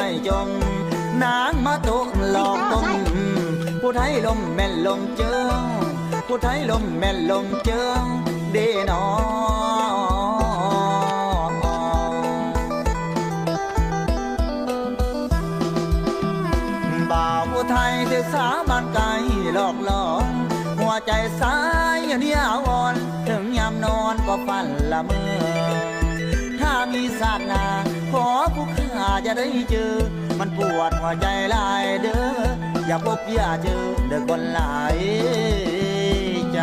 ให้จมนางมาตุกหลอกต้มผู้ไทยลมแม่นลมเจิงผู้ไทยลมแม่นลมเจิงเดนอบ่าวผู้ไทยศึกษาบ้านไกลหลอกหลอนหัวใจสายเนี่ยอ่อนถึงยามนอนก็ฝันละเมอถ้ามีศาสนาขอผู้ข้าจะได้เจอมันปวดหัวใจหลายเด้ออย่าพบอย่าเจอเด้อคนหลายใจ